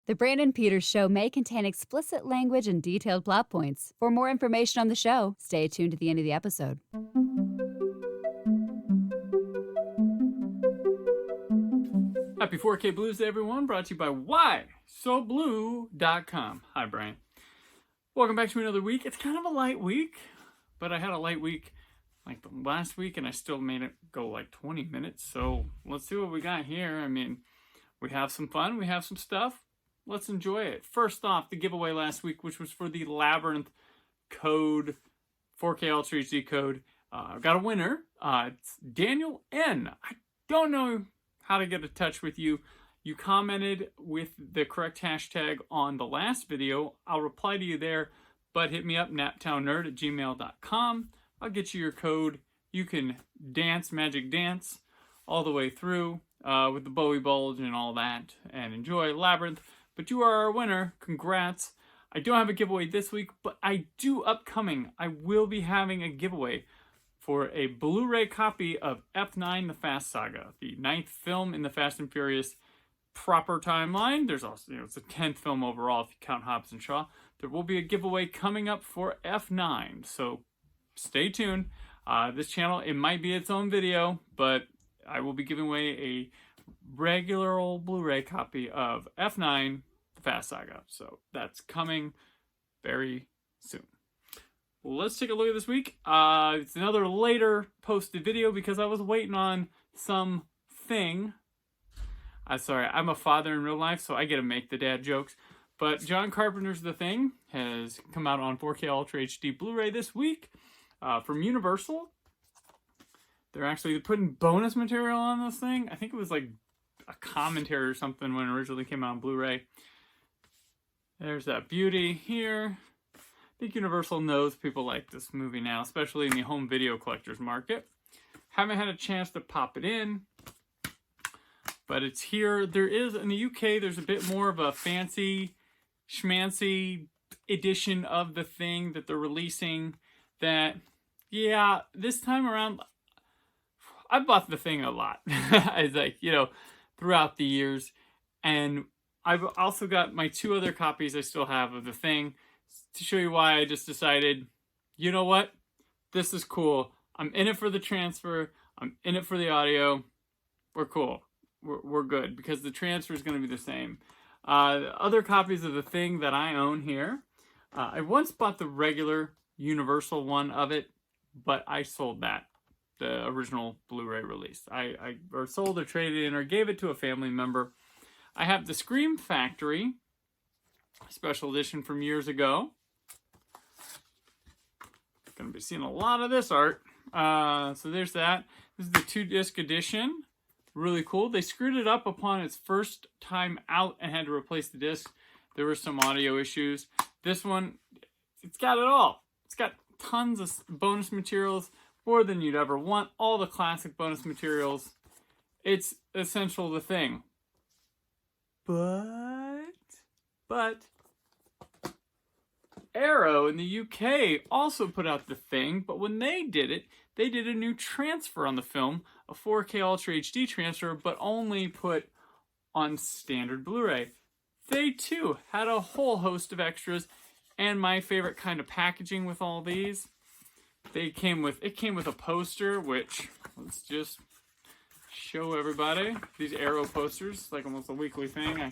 The Brandon Peters Show may contain explicit language and detailed plot points. For more information on the show, stay tuned to the end of the episode. Happy 4K BLUsday, everyone. Brought to you by WhySoBlue.com. Hi, Brian. Welcome back to another week. It's kind of a light week, but I had a light week like the last week, and I still made it go like 20 minutes. So let's see what we got here. I mean, we have some fun. We have some stuff. Let's enjoy it. First off, the giveaway last week, which was for the Labyrinth code, 4K Ultra HD code. I've got a winner. It's Daniel N. I don't know how to get in touch with you. You commented with the correct hashtag on the last video. I'll reply to you there, but hit me up, naptownnerd@gmail.com. I'll get you your code. You can dance, magic dance, all the way through with the Bowie bulge and all that, and enjoy Labyrinth. But you are our winner. Congrats. I don't have a giveaway this week, but I do upcoming. I will be having a giveaway for a Blu-ray copy of F9 The Fast Saga, the 9th film in the Fast and Furious proper timeline. There's also, it's the 10th film overall if you count Hobbs and Shaw. There will be a giveaway coming up for F9, so stay tuned. This channel, it might be its own video, but I will be giving away a regular old Blu-ray copy of F9 The Fast Saga. So that's coming very soon. Well, let's take a look at this week. It's another later posted video because I was waiting on something. Sorry, I'm a father in real life, so I get to make the dad jokes. But John Carpenter's The Thing has come out on 4K Ultra HD Blu-ray this week from Universal. They're putting bonus material on this thing. I think it was like a commentary or something when it originally came out on Blu-ray. There's that beauty here. I think Universal knows people like this movie now, especially in the home video collectors market. Haven't had a chance to pop it in, but it's here. There is, in the UK, there's a bit more of a fancy, schmancy edition of The Thing that they're releasing that, yeah, this time around, I bought The Thing a lot. It's like, throughout the years. And I've also got my 2 other copies I still have of The Thing to show you why I just decided, you know what? This is cool. I'm in it for the transfer. I'm in it for the audio. We're cool. We're good because the transfer is going to be the same. Other copies of The Thing that I own here. I once bought the regular Universal one of it, but I sold that. The original Blu-ray release. I sold or traded in or gave it to a family member. I have the Scream Factory special edition from years ago. Gonna be seeing a lot of this art. So there's that. This is the 2-disc edition. Really cool. They screwed it up upon its first time out and had to replace the disc. There were some audio issues. This one, it's got it all. It's got tons of bonus materials. More than you'd ever want. All the classic bonus materials. It's essential The Thing. But Arrow in the UK also put out The Thing, but when they did it, they did a new transfer on the film, a 4K Ultra HD transfer, but only put on standard Blu-ray. They too had a whole host of extras, and my favorite kind of packaging with all these. It came with a poster, which let's just show everybody. These Arrow posters, like almost a weekly thing. I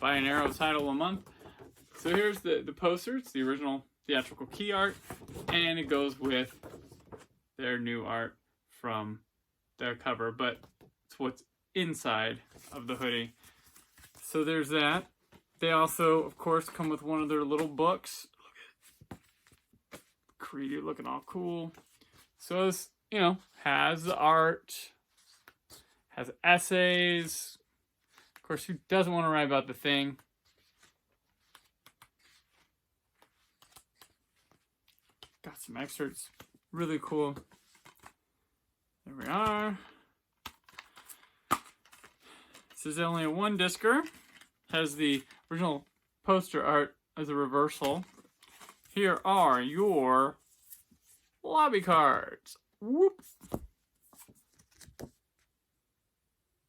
buy an Arrow title a month. So here's the poster. It's the original theatrical key art, and it goes with their new art from their cover, but it's what's inside of the hoodie. So there's that. They also, of course, come with one of their little books. Creedy, looking all cool. So this, has the art, has essays. Of course, who doesn't want to write about The Thing? Got some excerpts. Really cool. There we are. This is only a 1-discer. Has the original poster art as a reversal. Here are your lobby cards. Whoop.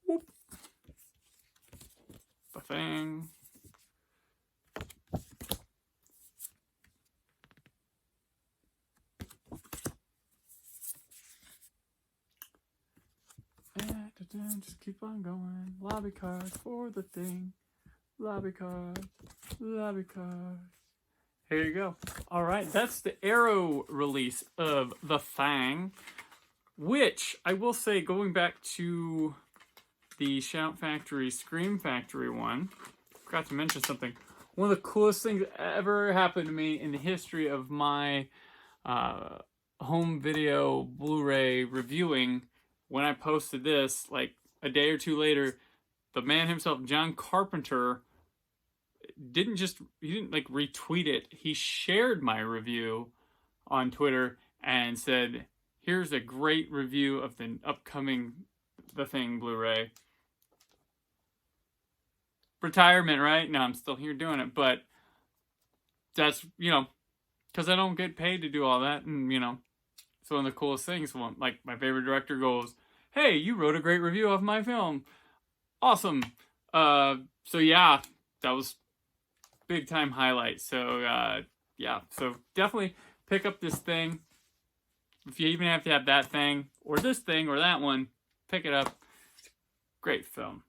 Whoop. The Thing. just keep on going. Lobby cards for the thing. Lobby cards. Lobby cards. Here you go. All right, that's the Arrow release of The Thing, which I will say, going back to the Shout Factory, Scream Factory one, forgot to mention something. One of the coolest things that ever happened to me in the history of my home video Blu-ray reviewing, when I posted this, like a day or two later, the man himself, John Carpenter, he didn't like retweet it. He shared my review on Twitter and said, here's a great review of the upcoming The Thing Blu-ray. Retirement, right? No, I'm still here doing it, but that's, because I don't get paid to do all that, and, it's one of the coolest things. Like, my favorite director goes, hey, you wrote a great review of my film. Awesome. So yeah, that was big time highlight. So yeah, so definitely pick up this thing. If you even have to have that thing or this thing or that one, pick it up. It's a great film.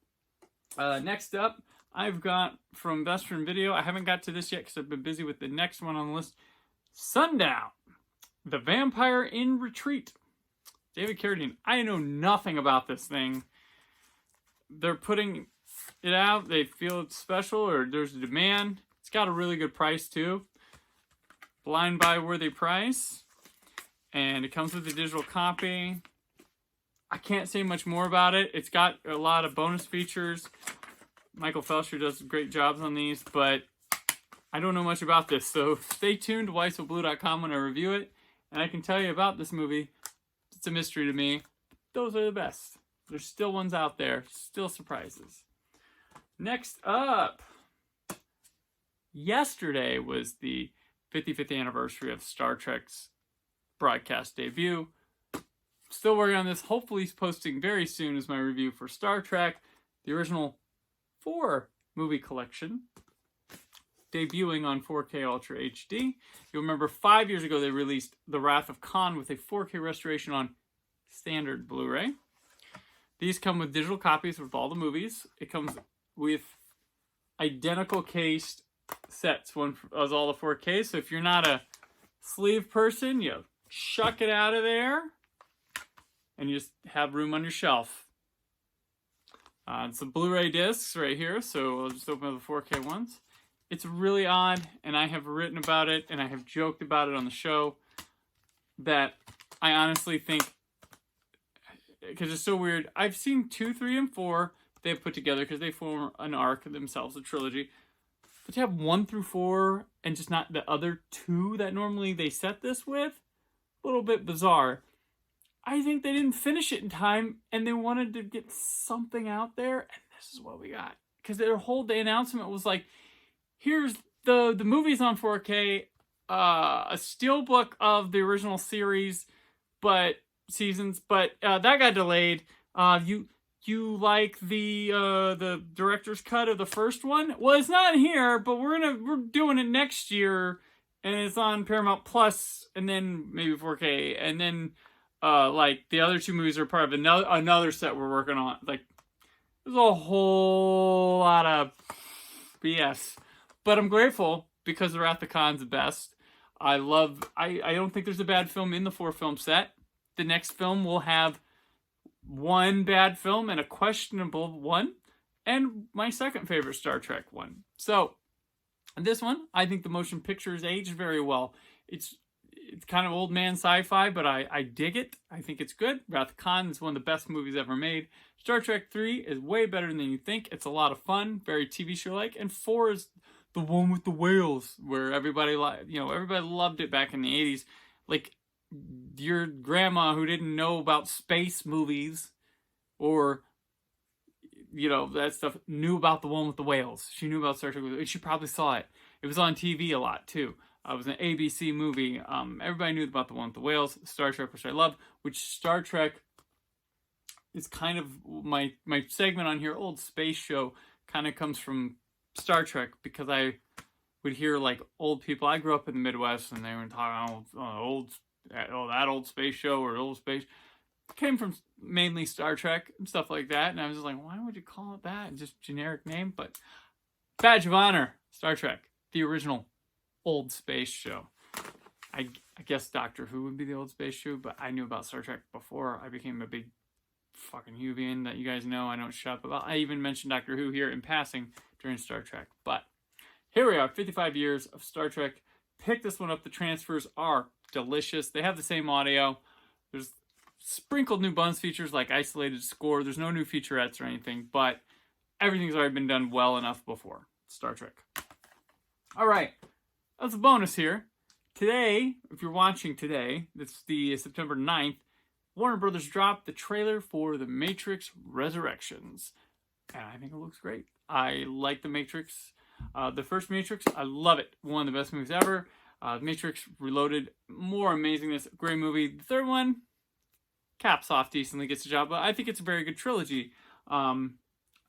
Next up, I've got from Best Friend Video. I haven't got to this yet because I've been busy with the next one on the list. Sundown, The Vampire in Retreat. David Carradine. I know nothing about this thing. They're putting it out. They feel it's special, or there's a demand. It's got a really good price too. Blind buy worthy price. And it comes with a digital copy. I can't say much more about it. It's got a lot of bonus features. Michael Felsher does great jobs on these, but I don't know much about this. So stay tuned to whiteswithblue.com when I review it. And I can tell you about this movie. It's a mystery to me. Those are the best. There's still ones out there. Still surprises. Next up. Yesterday was the 55th anniversary of Star Trek's broadcast debut. Still working on this. Hopefully posting very soon is my review for Star Trek, the original 4-movie collection, debuting on 4K Ultra HD. You'll remember 5 years ago they released The Wrath of Khan with a 4K restoration on standard Blu-ray. These come with digital copies with all the movies. It comes with identical cased sets, one as all the 4K. So if you're not a sleeve person, you chuck it out of there and you just have room on your shelf. Some Blu-ray discs right here, so I'll just open up the 4K ones. It's really odd, and I have written about it, and I have joked about it on the show, that I honestly think, because it's so weird, I've seen 2, 3, and 4 they've put together because they form an arc themselves, a trilogy. But to have 1 through 4 and just not the other 2 that normally they set this with, a little bit bizarre. I think they didn't finish it in time, and they wanted to get something out there, and this is what we got. Because their whole day announcement was like, here's the movies on 4K, a steelbook of the original series, seasons, but that got delayed. You like the director's cut of the first one? Well, it's not here, but we're doing it next year, and it's on Paramount Plus, and then maybe 4K, and then like the other 2 movies are part of another set we're working on. Like, there's a whole lot of BS, but I'm grateful because The Wrath of Khan's the best. I don't think there's a bad film in the 4-film set. The next film will have 1 bad film and a questionable one, and my second favorite Star Trek one. So, this one, I think the motion picture is aged very well. It's kind of old man sci-fi, but I dig it. I think it's good. Wrath of Khan is one of the best movies ever made. Star Trek 3 is way better than you think. It's a lot of fun, very TV show-like. And 4 is the one with the whales, where everybody loved it back in the 80s. Like, your grandma who didn't know about space movies or that stuff knew about the one with the whales. She knew about Star Trek, and she probably saw it. It was on TV a lot too. It was an ABC movie. Everybody knew about the one with the whales. Star Trek, which I love. Which Star Trek is kind of my segment on here. Old space show kind of comes from Star Trek, because I would hear like old people. I grew up in the Midwest, and they were talking that old space show or old space. came from mainly Star Trek and stuff like that. And I was just like, why would you call it that? Just generic name. But Badge of Honor, Star Trek, the original old space show. I guess Doctor Who would be the old space show, but I knew about Star Trek before I became a big fucking Whovian that you guys know I don't shut up about. I even mentioned Doctor Who here in passing during Star Trek. But here we are, 55 years of Star Trek. Pick this one up. The transfers are delicious. They have the same audio. There's sprinkled new bonus features like isolated score. There's no new featurettes or anything, but everything's already been done well enough before. Star Trek. All right, that's a bonus here. Today, if you're watching today, it's the September 9th, Warner Brothers dropped the trailer for The Matrix Resurrections. And I think it looks great. I like The Matrix. The first Matrix, I love it. One of the best movies ever. Matrix Reloaded, more amazingness, great movie. The third one, caps off decently, gets the job, but I think it's a very good trilogy. I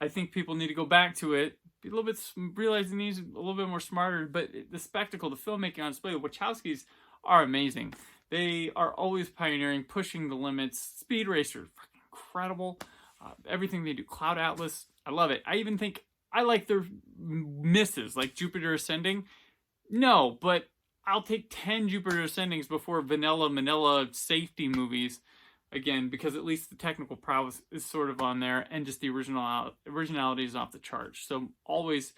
think people need to go back to it, be a little bit, realize it needs a little bit more smarter, but the spectacle, the filmmaking on display, the Wachowskis are amazing. They are always pioneering, pushing the limits. Speed Racer, incredible. Everything they do, Cloud Atlas, I love it. I even think I like their misses, like Jupiter Ascending. No, but I'll take 10 Jupiter Ascendings before Vanilla Manila safety movies. Again, because at least the technical prowess is sort of on there, and just the originality is off the charts. So always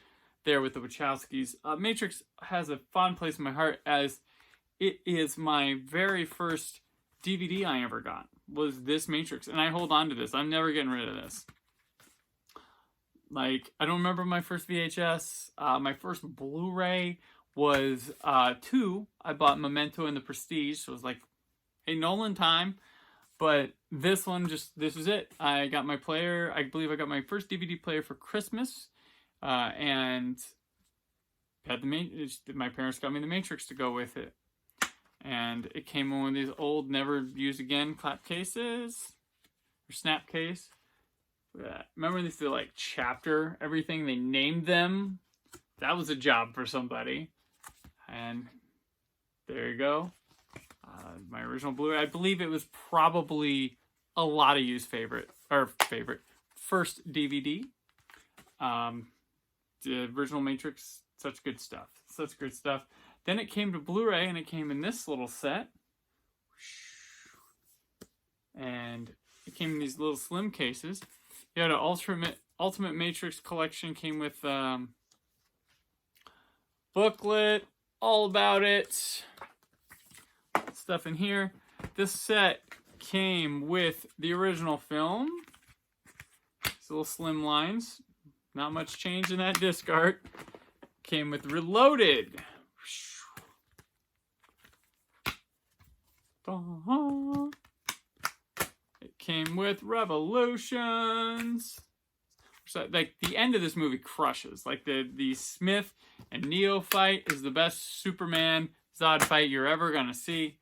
there with the Wachowskis. Matrix has a fond place in my heart, as it is my very first DVD I ever got, was this Matrix. And I hold on to this. I'm never getting rid of this. Like, I don't remember my first VHS. My first Blu-ray was 2. I bought Memento and The Prestige. So it was like, hey, Nolan time. But this one, this was it. I got my player. I believe I got my first DVD player for Christmas. And had my parents got me The Matrix to go with it. And it came in one of these old, never used again clap cases. Or snap case. Remember they did like chapter everything? They named them. That was a job for somebody. And there you go. My original Blu-ray. I believe it was probably a lot of you's first DVD. The original Matrix, such good stuff. Such good stuff. Then it came to Blu-ray, and it came in this little set. And it came in these little slim cases. You had an Ultimate Matrix collection, came with booklet, all about it. Stuff in here. This set came with the original film. These little slim lines. Not much change in that disc art. Came with Reloaded. It came with Revolutions. So, like, the end of this movie crushes. Like, the Smith and Neo fight is the best Superman Zod fight you're ever gonna see.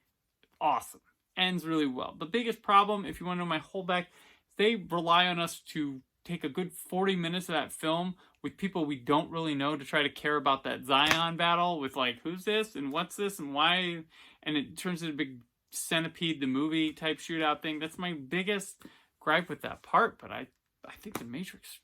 Awesome. Ends really well. The biggest problem, if you want to know my holdback, they rely on us to take a good 40 minutes of that film with people we don't really know to try to care about that Zion battle with, like, who's this and what's this and why, and it turns into a big Centipede the movie type shootout thing. That's my biggest gripe with that part, but I think The Matrix,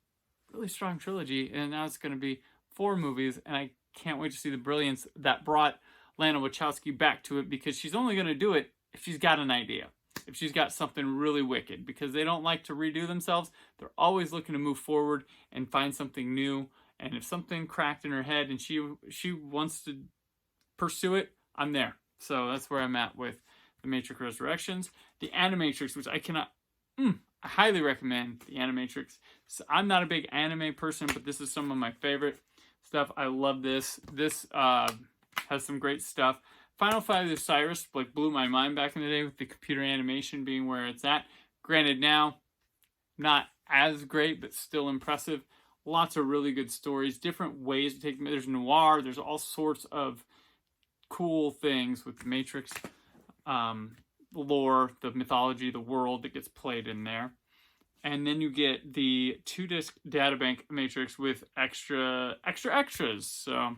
really strong trilogy, and now it's going to be 4 movies, and I can't wait to see the brilliance that brought Lana Wachowski back to it, because she's only going to do it if she's got an idea, if she's got something really wicked, because they don't like to redo themselves. They're always looking to move forward and find something new, and if something cracked in her head and she wants to pursue it, I'm there. So that's where I'm at with The Matrix Resurrections. The Animatrix, which I cannot... I highly recommend The Animatrix. So I'm not a big anime person, but this is some of my favorite stuff. I love this. This has some great stuff. Final Fight of Osiris like blew my mind back in the day, with the computer animation being where it's at. Granted, now not as great, but still impressive. Lots of really good stories, different ways to take them. There's noir. There's all sorts of cool things with the Matrix. Lore, the mythology, the world that gets played in there. And then you get the 2-disc databank Matrix with extras. So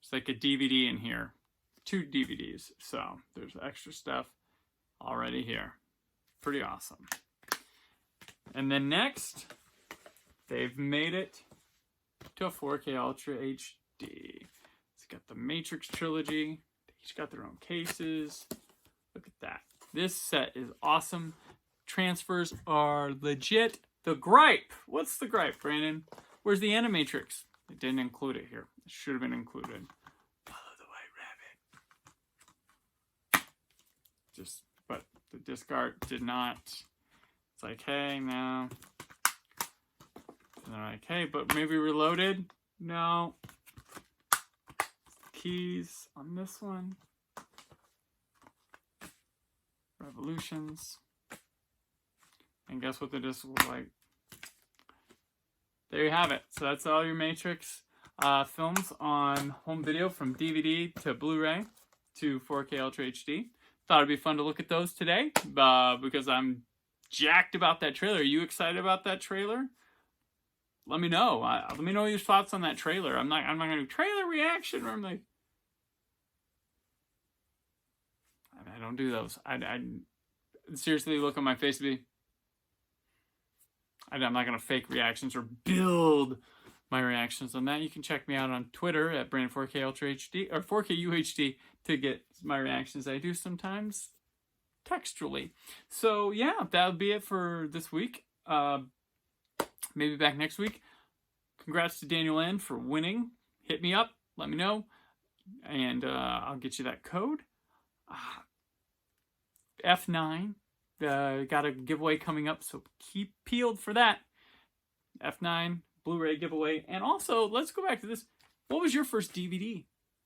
it's like a DVD in here. 2 DVDs. So there's extra stuff. already here. Pretty awesome. And then next, they've made it to a 4K Ultra HD. It's got the Matrix Trilogy. They each got their own cases. Look at that. This set is awesome. Transfers are legit. The gripe. What's the gripe, Brandon? Where's the Animatrix? They didn't include it here. It should have been included. Follow the white rabbit. But the disc art did not. It's like, hey, no. And they're like, hey, but maybe reloaded? No. Keys on this one. Revolutions. And guess what the disc look like? There you have it. So that's all your Matrix films on home video, from DVD to Blu-ray to 4K Ultra HD. Thought it'd be fun to look at those today because I'm jacked about that trailer. Are you excited about that trailer? Let me know. Let me know your thoughts on that trailer. I'm not gonna do trailer reaction, or I'm like, I don't do those. I seriously look on my face. I'm not gonna fake reactions or build my reactions on that. You can check me out on Twitter at Brandon4K Ultra HD or 4K UHD to get my reactions. I do sometimes textually. So yeah, that'll be it for this week. Maybe back next week. Congrats to Daniel N for winning. Hit me up, let me know, and I'll get you that code. F9, got a giveaway coming up, so keep peeled for that. F9 Blu-ray giveaway. And also, let's go back to this. What was your first DVD?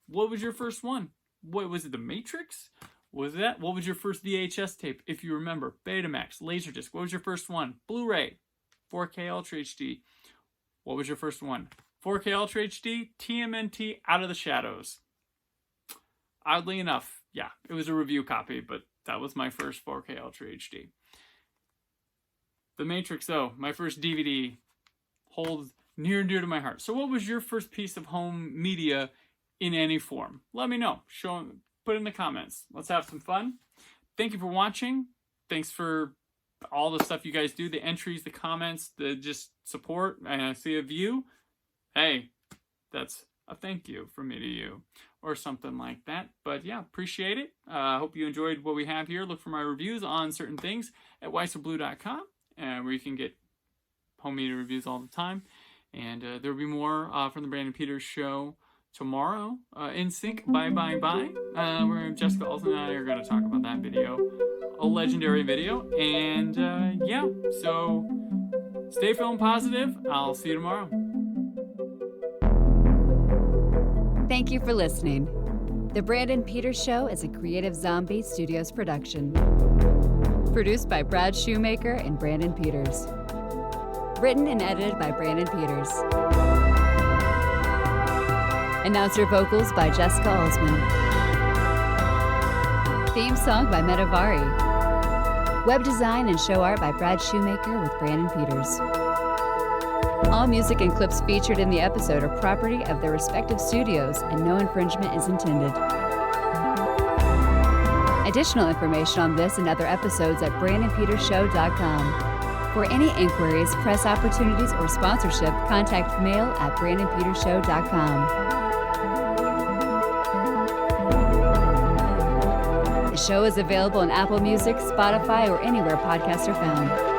What was your first one? What was it? The Matrix? Was that? What was your first VHS tape, if you remember? Betamax, Laserdisc. What was your first one? Blu-ray, 4K Ultra HD. What was your first one? 4K Ultra HD, TMNT, Out of the Shadows. Oddly enough, yeah, it was a review copy, but that was my first 4K Ultra HD. The Matrix, though, my first DVD, holds near and dear to my heart. So what was your first piece of home media in any form? Let me know. Put in the comments. Let's have some fun. Thank you for watching. Thanks for all the stuff you guys do, the entries, the comments, the just support. And I see a view. Hey, that's a thank you from me to you, or something like that. But yeah, appreciate it. Hope you enjoyed what we have here. Look for my reviews on certain things at weiserblue.com, where you can get home media reviews all the time. And there'll be more from the Brandon Peters Show tomorrow. In Sync, Bye Bye Bye, where Jessica Olsen and I are going to talk about that video. A legendary video. And yeah, so stay film positive. I'll see you tomorrow. Thank you for listening. The Brandon Peters Show is a Creative Zombie Studios production. Produced by Brad Shoemaker and Brandon Peters. Written and edited by Brandon Peters. Announcer vocals by Jessica Alsman. Theme song by Metavari. Web design and show art by Brad Shoemaker with Brandon Peters. All music and clips featured in the episode are property of their respective studios, and no infringement is intended. Additional information on this and other episodes at BrandonPetersShow.com. For any inquiries, press opportunities, or sponsorship, contact mail at BrandonPetersShow.com. The show is available on Apple Music, Spotify, or anywhere podcasts are found.